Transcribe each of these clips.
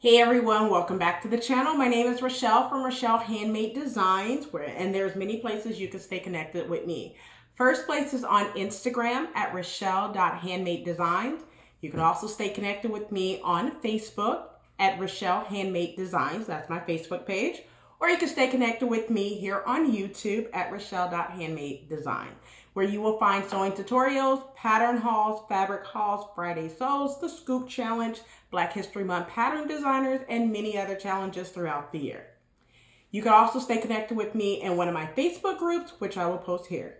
Hey everyone, welcome back to the channel. My name is Rochelle from Rochelle.Handmade.Designs, and there's many places you can stay connected with me. First place is on Instagram at Rochelle.Handmade.Designs. You can also stay connected with me on Facebook at Rochelle.Handmade.Designs. That's my Facebook page. Or you can stay connected with me here on YouTube at Rochelle.Handmade.Designs, where you will find sewing tutorials, pattern hauls, fabric hauls, Friday sews, the S.C.O.O.P challenge, Black History Month pattern designers, and many other challenges throughout the year. You can also stay connected with me in one of my Facebook groups, which I will post here.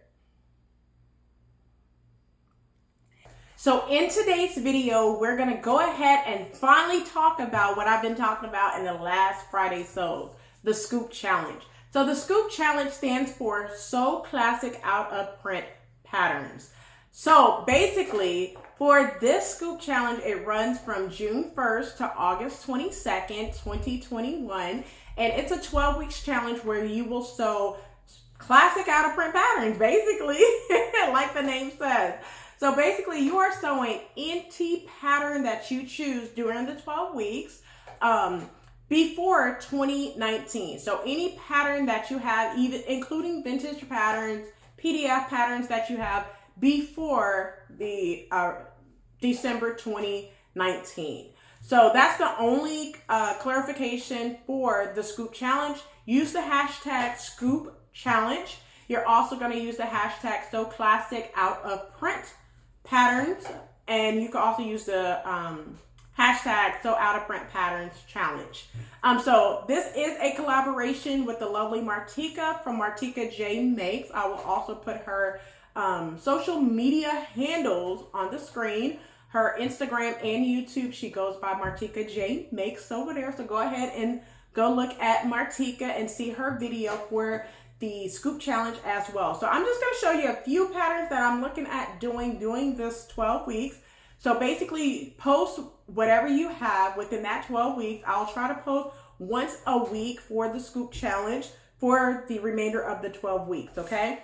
So in today's video, we're gonna go ahead and finally talk about what I've been talking about in the last Friday sews, the S.C.O.O.P challenge. So the S.C.O.O.P challenge stands for Sew Classic Out of Print Patterns. So basically, for this S.C.O.O.P challenge, it runs from June 1st to August 22nd, 2021. And it's a 12 weeks challenge where you will sew classic out of print patterns, basically, like the name says. So basically, you are sewing any pattern that you choose during the 12 weeks before 2019. So any pattern that you have, even including vintage patterns, PDF patterns that you have before the December 2019. So that's the only clarification for the S.C.O.O.P challenge. Use the hashtag S.C.O.O.P challenge. You're also going to use the hashtag Sew Classic Out of Print Patterns, and you can also use the hashtag Sew Out of Print Patterns challenge. So this is a collaboration with the lovely Martika from MartikaJMakes. I will also put her social media handles on the screen. Her Instagram and YouTube, she goes by MartikaJMakes over there. So go ahead and go look at Martika and see her video for the S.C.O.O.P challenge as well. So I'm just going to show you a few patterns that I'm looking at doing this 12 weeks. So basically, post whatever you have within that 12 weeks. I'll try to post once a week for the S.C.O.O.P challenge for the remainder of the 12 weeks, okay?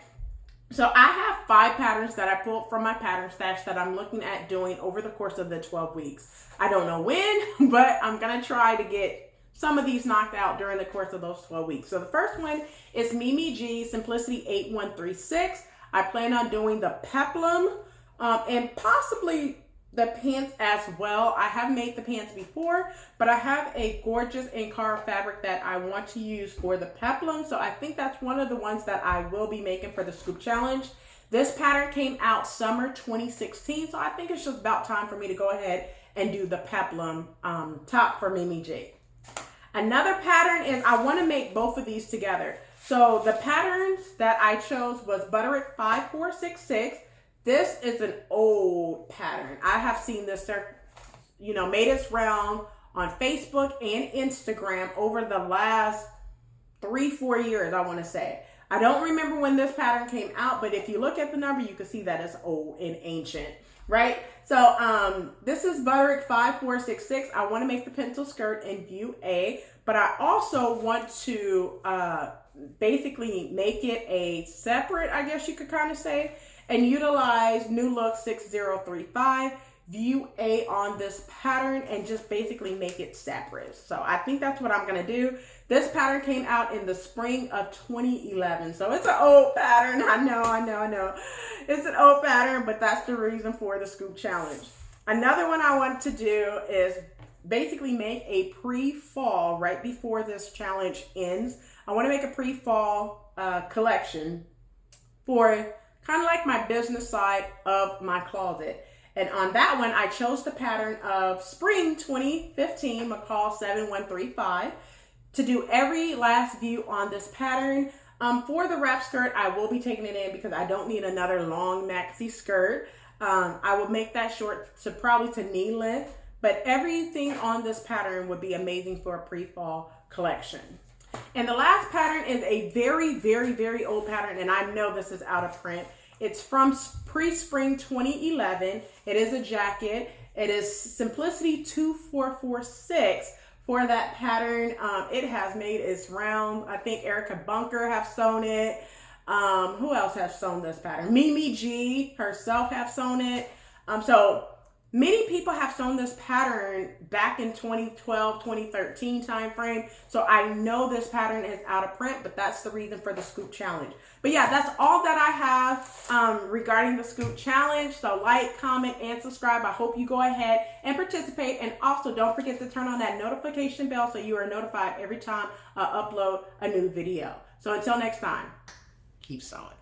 So I have 5 patterns that I pulled from my pattern stash that I'm looking at doing over the course of the 12 weeks. I don't know when, but I'm going to try to get some of these knocked out during the course of those 12 weeks. So the first one is G Simplicity8136. I plan on doing the peplum and possibly the pants as well. I have made the pants before, but I have a gorgeous carved fabric that I want to use for the peplum. So I think that's one of the ones that I will be making for the S.C.O.O.P challenge. This pattern came out summer 2016, so I think it's just about time for me to go ahead and do the peplum top for G. Another pattern is I want to make both of these together. So the patterns that I chose was Butterick 5466. This is an old pattern. I have seen this, made its round on Facebook and Instagram over the last 3-4 years, I want to say. I don't remember when this pattern came out, but if you look at the number, you can see that it's old and ancient, right? So this is Butterick 5466. I want to make the pencil skirt in view A, but I also want to basically make it a separate, I guess you could kind of say, and utilize New Look 6035 view A on this pattern and just basically make it separate. So I think that's what I'm going to do. This pattern came out in the spring of 2011. So it's an old pattern. I know. It's an old pattern, but that's the reason for the S.C.O.O.P challenge. Another one I want to do is basically make a pre-fall right before this challenge ends. I want to make a pre-fall collection for kind of like my business side of my closet. And on that one, I chose the pattern of Spring 2015, McCall 7135, to do every last view on this pattern. For the wrap skirt, I will be taking it in because I don't need another long maxi skirt. I will make that short to probably to knee length, but everything on this pattern would be amazing for a pre-fall collection. And the last pattern is a very, very, very old pattern, and I know this is out of print. It's from pre-spring 2011. It is a jacket. It is Simplicity2446 for that pattern. It has made its round. I think Erica Bunker have sewn it. Who else has sewn this pattern? Mimi G herself have sewn it. So Many people have sewn this pattern back in 2012, 2013 time frame. So I know this pattern is out of print, but that's the reason for the scoop challenge. But yeah, that's all that I have regarding the scoop challenge. So like, comment, and subscribe. I hope you go ahead and participate. And also don't forget to turn on that notification bell so you are notified every time I upload a new video. So until next time, keep sewing.